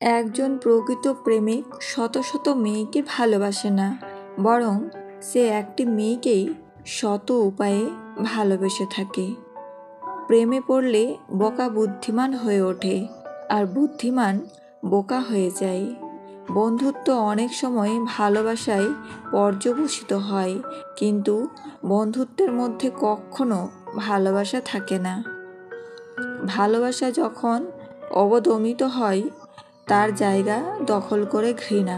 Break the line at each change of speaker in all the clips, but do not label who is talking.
একজন প্রকৃত প্রেমিক শত শত মেয়েকে ভালোবাসে না, বরং সে একটি মেয়েকেই শত উপায়ে ভালোবেসে থাকে। প্রেমে পড়লে বোকা বুদ্ধিমান হয়ে ওঠে, আর বুদ্ধিমান বোকা হয়ে যায়। বন্ধুত্ব অনেক সময় ভালোবাসায় পর্যবসিত হয়, কিন্তু বন্ধুত্বের মধ্যে কখনো ভালোবাসা থাকে না। ভালোবাসা যখন অবদমিত হয়, তার জায়গা দখল করে ঘৃণা।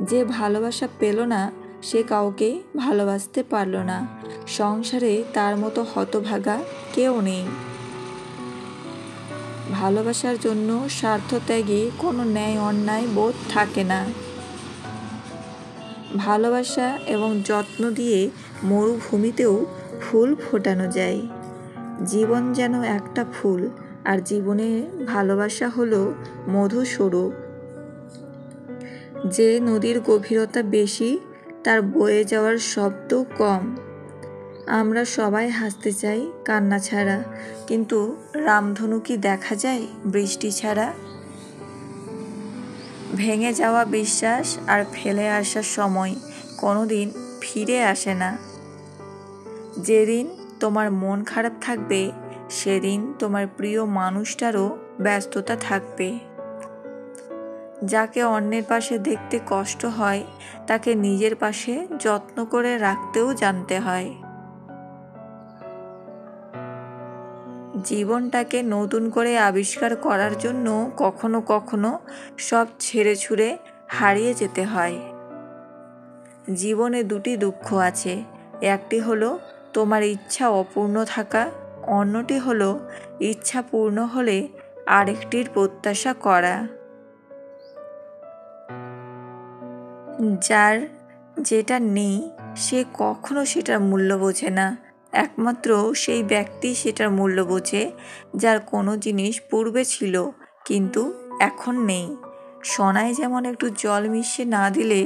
যে ভালোবাসা পেল না, সে কাউকে ভালোবাসতে পারল না। সংসারে তার মতো হতভাগা কেউ নেই। ভালোবাসার জন্য স্বার্থত্যাগে কোনো ন্যায় অন্যায় বোধ থাকে না। ভালোবাসা এবং যত্ন দিয়ে মরুভূমিতেও ফুল ফোটানো যায়। জীবন যেন একটা ফুল, আর জীবনে ভালোবাসা হলো মধুস্বরূপ। যে নদীর গভীরতা বেশি, তার বয়ে যাওয়ার শব্দ কম। আমরা সবাই হাসতে চাই কান্না ছাড়া, কিন্তু রামধনু কি দেখা যায় বৃষ্টি ছাড়া? ভেঙে যাওয়া বিশ্বাস আর ফেলে আসার সময় কোনোদিন ফিরে আসে না। যেদিন তোমার মন খারাপ থাকবে, সেদিন তোমার প্রিয় মানুষটারও ব্যস্ততা থাকবে। যাকে অন্যের পাশে দেখতে কষ্ট হয়, তাকে নিজের পাশে যত্ন করে রাখতেও জানতে হয়। জীবনটাকে নতুন করে আবিষ্কার করার জন্য কখনো কখনো সব ছেড়ে ছুড়ে হারিয়ে যেতে হয়। জীবনে দুটি দুঃখ আছে, একটি হলো তোমার ইচ্ছা অপূর্ণ থাকা, অন্যটি হলো ইচ্ছা পূর্ণ হলে আরেকটির প্রত্যাশা করা। যার যেটা নেই, সে কখনো সেটার মূল্য বোঝে না। একমাত্র সেই ব্যক্তি সেটার মূল্য বোঝে, যার কোনো জিনিস পূর্বে ছিল কিন্তু এখন নেই। সোনায় যেমন একটু জল মিশিয়ে না দিলে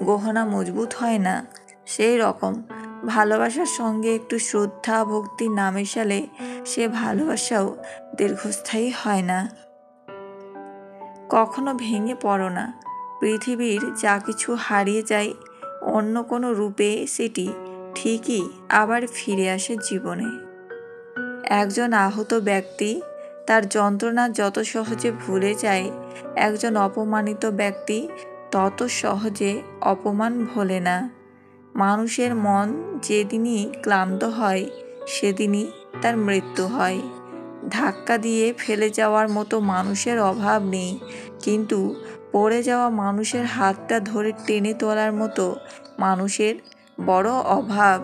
গহনা মজবুত হয় না, সেই রকম ভালোবাসার সঙ্গে একটু শ্রদ্ধা ভক্তি না মেশালে সে ভালোবাসাও দীর্ঘস্থায়ী হয় না। কখনো ভেঙে পড়ো না। পৃথিবীর যা কিছু হারিয়ে যায়, অন্য কোনো রূপে সেটি ঠিকই আবার ফিরে আসে জীবনে। একজন আহত ব্যক্তি তার যন্ত্রণা যত সহজে ভুলে যায়, একজন অপমানিত ব্যক্তি তত সহজে অপমান ভোলে না। মানুষের মন যেদিনই ক্লান্ত হয়, সেদিনই তার মৃত্যু হয়। ধাক্কা দিয়ে ফেলে যাওয়ার মতো মানুষের অভাব নেই, কিন্তু পড়ে যাওয়া মানুষের হাতটা ধরে টেনে তোলার মতো মানুষের বড় অভাব।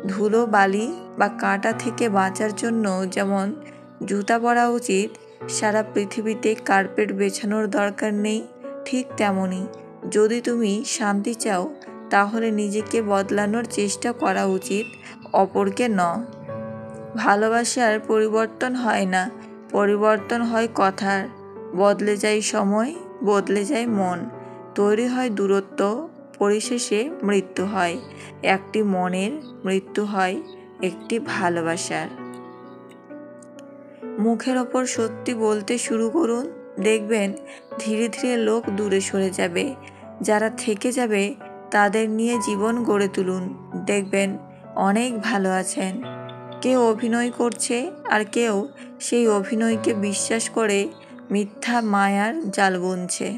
ধুলো বালি বা কাঁটা থেকে বাঁচার জন্য যেমন জুতা পরা উচিত, সারা পৃথিবীতে কার্পেট বেছানোর দরকার নেই। ঠিক তেমনই, যদি তুমি শান্তি চাও, তাহলে নিজেকে বদলানোর চেষ্টা করা উচিত, অপরকে নয়। ভালোবাসার পরিবর্তন হয় না, পরিবর্তন হয় কথার। বদলে যায় সময়, বদলে যায় মন, তৈরি হয় দূরত্ব, পরিশেষে মৃত্যু হয় একটি মনের, মৃত্যু হয় একটি ভালোবাসার। মুখের ওপর সত্যি বলতে শুরু করুন, দেখবেন ধীরে ধীরে লোক দূরে সরে যাবে। যারা থেকে যাবে, তাদের নিয়ে জীবন গড়ে তুলুন, দেখবেন অনেক ভালো আছেন। কেউ অভিনয় করছে, আর কেউ সেই অভিনয়কে বিশ্বাস করে মিথ্যা মায়ার জাল বুনছে।